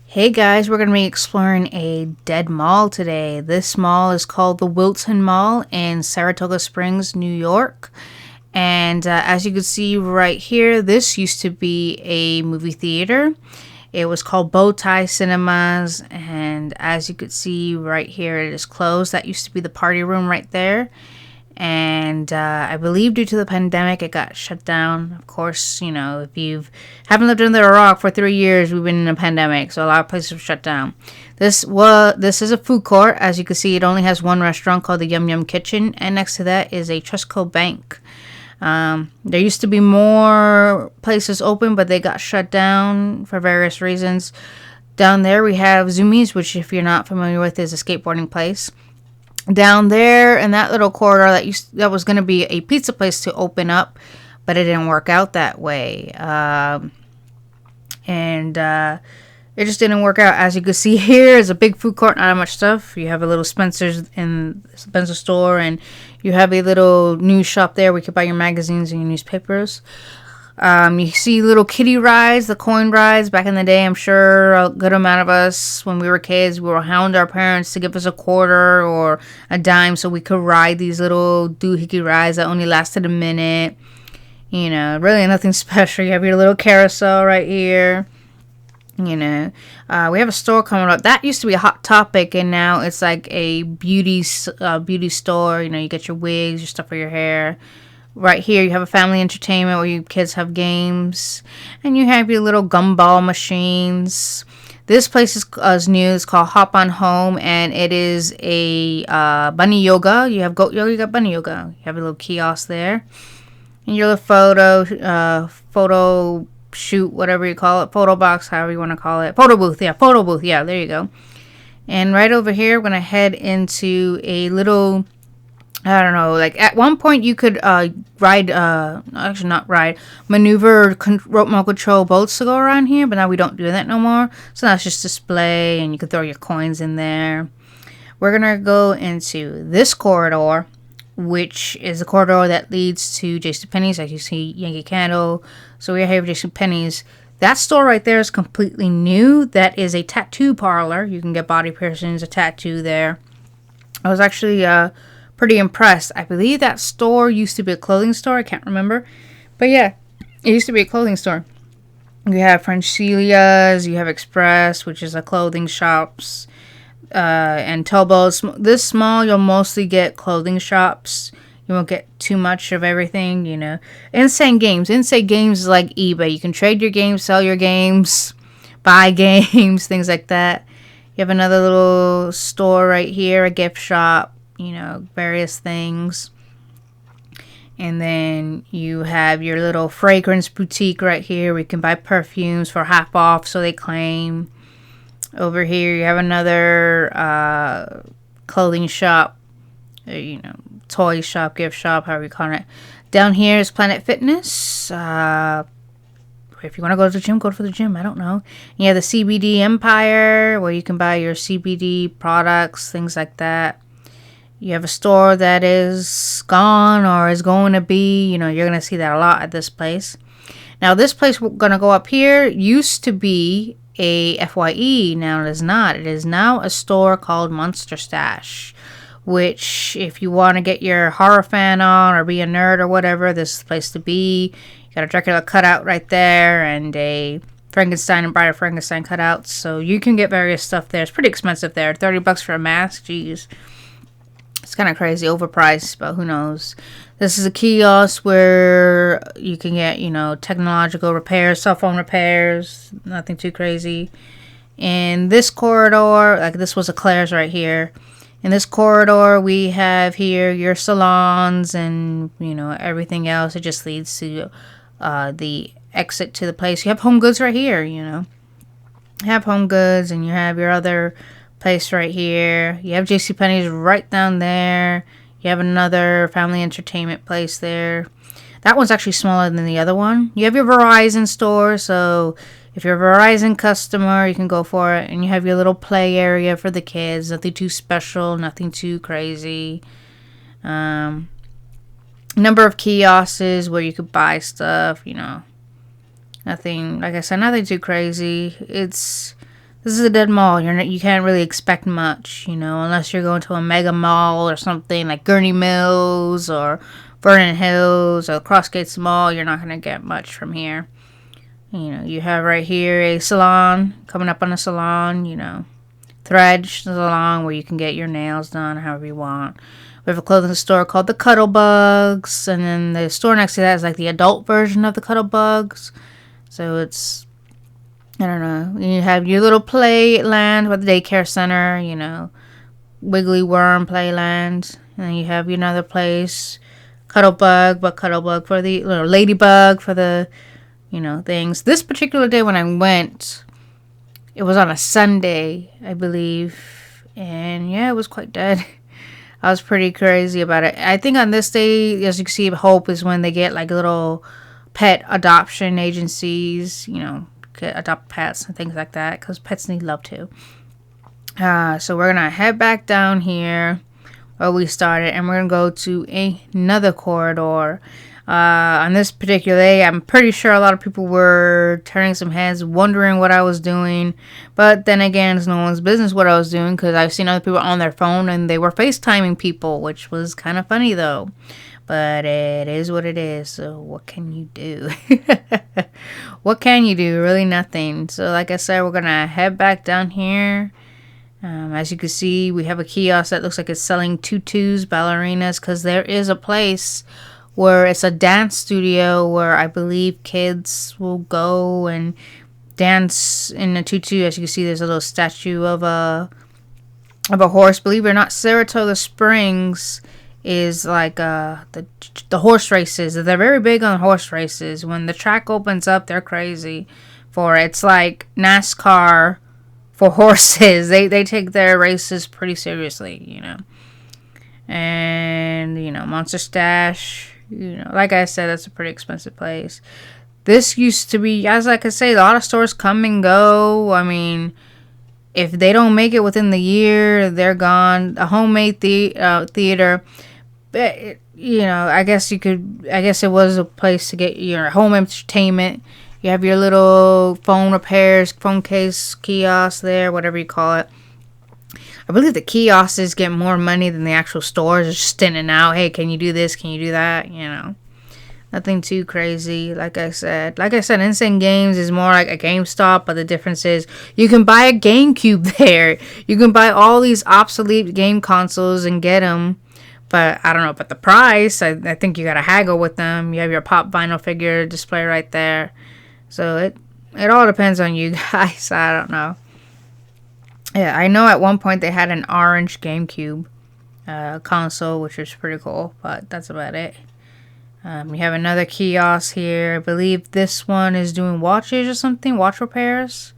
Hey guys, we're going to be exploring a dead mall today. This mall is called the Wilton Mall in Saratoga Springs, New York. And as you can see right here, this used to be a movie theater. It was called Bowtie Cinemas. And as you could see right here, it is closed. That used to be the party room right there. And I believe due to the pandemic, it got shut down. Of course, if you haven't lived under a rock for 3 years, we've been in a pandemic, so a lot of places were shut down. This is a food court. As you can see, it only has one restaurant called the Yum Yum Kitchen, and next to that is a Trustco Bank. There used to be more places open, but they got shut down for various reasons. Down there, we have Zoomies, which, if you're not familiar with, is a skateboarding place. Down there in that little corridor that was going to be a pizza place to open up, but it didn't work out that way. It just didn't work out. As you can see here is a big food court, not much stuff. You have a little Spencer store, and you have a little news shop there where you can buy your magazines and your newspapers. You see little kiddie rides, the coin rides. Back in the day, I'm sure a good amount of us, when we were kids, we would hound our parents to give us a quarter or a dime so we could ride these little doohickey rides that only lasted a minute. Really nothing special. You have your little carousel right here. We have a store coming up. That used to be a hot topic, and now it's like a beauty store. You get your wigs, your stuff for your hair. Right here, you have a family entertainment where your kids have games. And you have your little gumball machines. This place is new. It's called Hop On Home. And it is a bunny yoga. You have goat yoga, you got bunny yoga. You have a little kiosk there. And your little photo shoot, whatever you call it. Photo box, however you want to call it. Photo booth. Yeah, there you go. And right over here, we're going to head into a little... I don't know, like at one point you could maneuver remote control boats to go around here, but now we don't do that no more. So now it's just display, and you can throw your coins in there. We're going to go into this corridor, which is the corridor that leads to JCPenney's. As you see, Yankee Candle. So we're here with JCPenney's. That store right there is completely new. That is a tattoo parlor. You can get body piercings, a tattoo there. I was actually... pretty impressed. I believe that store used to be a clothing store. I can't remember. But yeah, it used to be a clothing store. You have French Celia's, you have Express, which is a clothing shops, and Tobo's. This mall, you'll mostly get clothing shops. You won't get too much of everything, Insane Games. Insane Games is like eBay. You can trade your games, sell your games, buy games, things like that. You have another little store right here, a gift shop. Various things. And then you have your little fragrance boutique right here. We can buy perfumes for half off, so they claim. Over here, you have another clothing shop, toy shop, gift shop, however you call it. Down here is Planet Fitness. If you want to go to the gym, go to the gym. I don't know. You have the CBD Empire, where you can buy your CBD products, things like that. You have a store that is gone or is going to be, you're going to see that a lot at this place. Now, this place we're going to go up here used to be a FYE. Now it is not. It is now a store called Monster Stash, which if you want to get your horror fan on or be a nerd or whatever, this is the place to be. You got a Dracula cutout right there and a Frankenstein and Bride of Frankenstein cutouts. So you can get various stuff there. It's pretty expensive there. $30 for a mask. Jeez. It's kind of crazy, overpriced, but who knows. This is a kiosk where you can get, technological repairs, cell phone repairs, nothing too crazy. In this corridor, like this was a Claire's right here. In this corridor, we have here your salons and, everything else. It just leads to the exit to the place. You have Home Goods right here, You have Home Goods, and you have your other... place right here. You have JCPenney's right down there. You have another family entertainment place there. That one's actually smaller than the other one. You have your Verizon store, so if you're a Verizon customer, you can go for it. And you have your little play area for the kids. Nothing too special, nothing too crazy. Number of kiosks where you could buy stuff, Nothing, like I said, nothing too crazy. This is a dead mall. You can't really expect much, unless you're going to a mega mall or something like Gurney Mills or Vernon Hills or Crossgates Mall. You're not going to get much from here. You have right here a salon, coming up on a salon, Thread salon where you can get your nails done however you want. We have a clothing store called the Cuddlebugs, and then the store next to that is like the adult version of the Cuddlebugs. So it's, I don't know, you have your little playland with the daycare center, Wiggly Worm Playland, and then you have another place, Cuddlebug, but Cuddlebug for the, Ladybug for the, things. This particular day when I went, it was on a Sunday, I believe, and yeah, it was quite dead. I was pretty crazy about it. I think on this day, as you can see, Hope is when they get like little pet adoption agencies, adopt pets and things like that, because pets need love too. So we're gonna head back down here where we started, and we're gonna go to another corridor. On this particular day, I'm pretty sure a lot of people were turning some heads, wondering what I was doing. But then again, it's no one's business what I was doing, because I've seen other people on their phone and they were FaceTiming people, which was kind of funny though. But it is what it is, so what can you do? What can you do? Really nothing. So like I said, we're going to head back down here. As you can see, we have a kiosk that looks like it's selling tutus, ballerinas, because there is a place where it's a dance studio where I believe kids will go and dance in a tutu. As you can see, there's a little statue of a horse. Believe it or not, Saratoga Springs is like the horse races. They're very big on horse races. When the track opens up, they're crazy for it. It's like NASCAR for horses. They take their races pretty seriously, And, Monster Stash, like I said, that's a pretty expensive place. This used to be, as I could say, a lot of stores come and go. I mean, if they don't make it within the year, they're gone. A homemade theater, I guess it was a place to get your home entertainment. You have your little phone repairs, phone case, kiosk there, whatever you call it. I believe the kiosks get more money than the actual stores. It's just in and out. Hey, can you do this? Can you do that? Nothing too crazy. Like I said, Insane Games is more like a GameStop, but the difference is you can buy a GameCube there. You can buy all these obsolete game consoles and get them. But I don't know about the price. I think you gotta haggle with them. You have your pop vinyl figure display right there. So it all depends on you guys. I don't know. Yeah, I know at one point they had an orange GameCube console, which was pretty cool, but that's about it. We have another kiosk here. I believe this one is doing watches or something, watch repairs.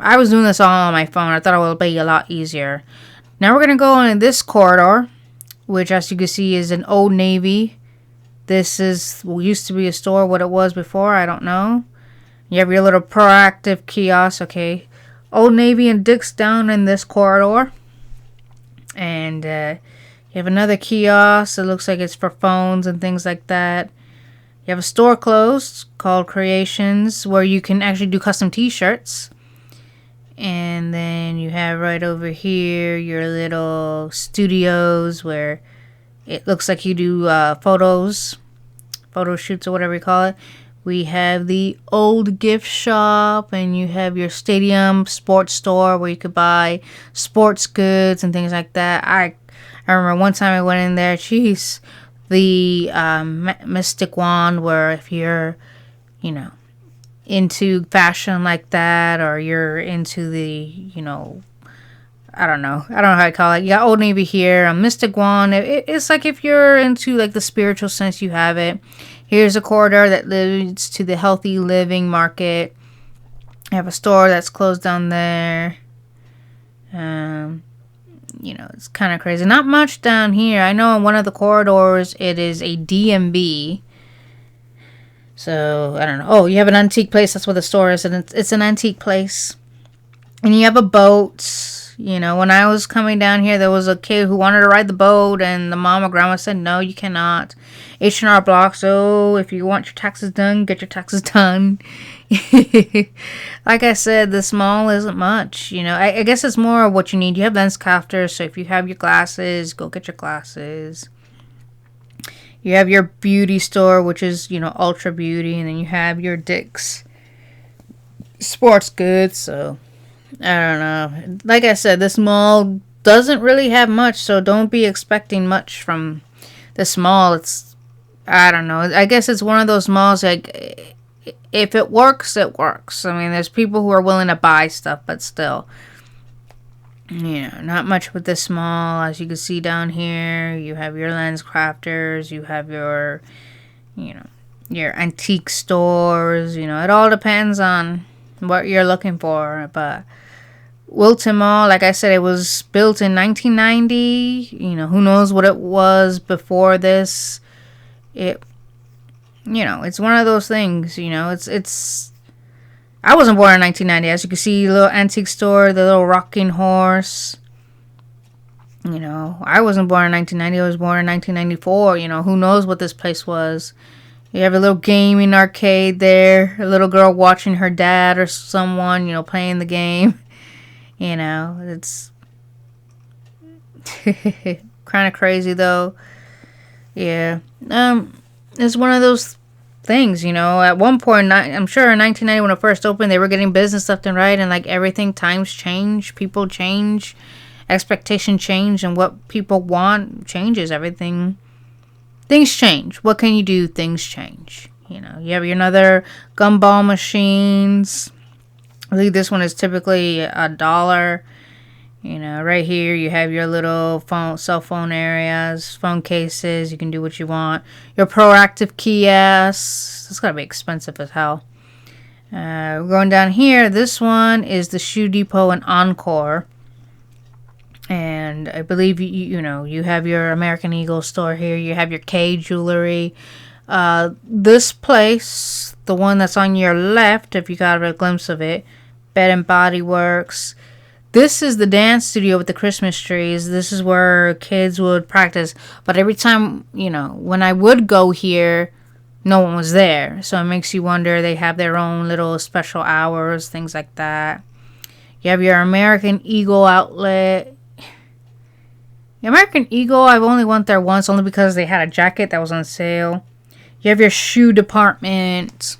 I was doing this all on my phone. I thought it would be a lot easier. Now we're going to go in this corridor, which as you can see is an Old Navy. This used to be a store. What it was before, I don't know. You have your little proactive kiosk, okay. Old Navy and Dick's down in this corridor. And you have another kiosk. It looks like it's for phones and things like that. You have a store closed called Creations where you can actually do custom t-shirts. And then you have right over here your little studios where it looks like you do photo shoots or whatever you call it. We have the old gift shop, and you have your stadium sports store where you could buy sports goods and things like that. I remember one time I went in there, jeez, the mystic wand where if you're, into fashion like that, or you're into the, I don't know how to call it. You got Old Navy here, a mystic wand. It's like if you're into like the spiritual sense, you have it. Here's a corridor that leads to the Healthy Living Market. I have a store that's closed down there. It's kind of crazy. Not much down here. I know in one of the corridors it is a DMB. So, I don't know. Oh, you have an antique place. That's what the store is. And it's an antique place. And you have a boat. When I was coming down here, there was a kid who wanted to ride the boat. And the mom or grandma said, no, you cannot. H&R Block. So, if you want your taxes done, get your taxes done. Like I said, the mall isn't much. You know, I guess it's more of what you need. You have lens crafters, so if you have your glasses, go get your glasses. You have your beauty store, which is, you know, Ultra Beauty, and then you have your Dick's sports goods. So I don't know. Like I said, this mall doesn't really have much, so don't be expecting much from this mall. It's, I don't know. I guess it's one of those malls, like, if it works, it works. I mean, there's people who are willing to buy stuff, but still, you know, not much with this mall. As you can see down here, you have your lens crafters, you have your, you know, your antique stores. You know, it all depends on what you're looking for. But Wilton Mall, like I said, it was built in 1990. You know, who knows what it was before this. It, you know, it's one of those things, you know, it's, I wasn't born in 1990. As you can see, little antique store, the little rocking horse. You know, I wasn't born in 1990. I was born in 1994. You know, who knows what this place was. You have a little gaming arcade there. A little girl watching her dad or someone, you know, playing the game. You know, it's kind of crazy though. Yeah. It's one of those things, you know. At one point, I'm sure in 1990 when it first opened, they were getting business left and right, and like everything, times change, people change, expectation change, and what people want changes. Everything, things change. What can you do? Things change. You know, you have your another gumball machines. I think this one is typically $1. You know, right here you have your little cell phone areas, phone cases. You can do what you want. Your proactive kiosks. It's gotta be expensive as hell. We're going down here. This one is the Shoe Depot and Encore. And I believe you know you have your American Eagle store here. You have your K Jewelry. This place, the one that's on your left, if you got a glimpse of it, Bed and Body Works. This is the dance studio with the Christmas trees. This is where kids would practice. But every time, you know, when I would go here, no one was there. So it makes you wonder, they have their own little special hours, things like that. You have your American Eagle outlet. The American Eagle, I've only went there once, only because they had a jacket that was on sale. You have your shoe department.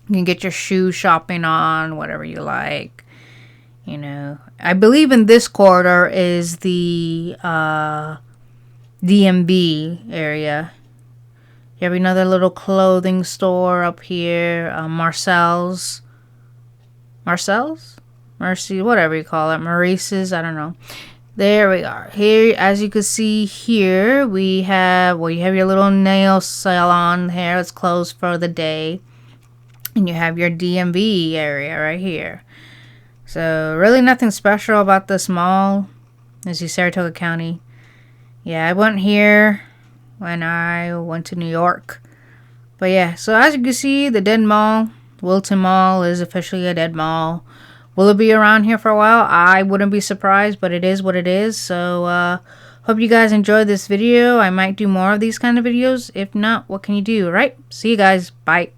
You can get your shoe shopping on, whatever you like. You know, I believe in this corridor is the DMV area. You have another little clothing store up here. Marcel's, Mercy, whatever you call it. Maurice's, I don't know. There we are. Here, as you can see here, we have, well, you have your little nail salon here. It's closed for the day. And you have your DMV area right here. So, really nothing special about this mall. This is Saratoga County. Yeah, I went here when I went to New York. But yeah, so as you can see, the dead mall, Wilton Mall, is officially a dead mall. Will it be around here for a while? I wouldn't be surprised, but it is what it is. So, hope you guys enjoyed this video. I might do more of these kind of videos. If not, what can you do, right? See you guys. Bye.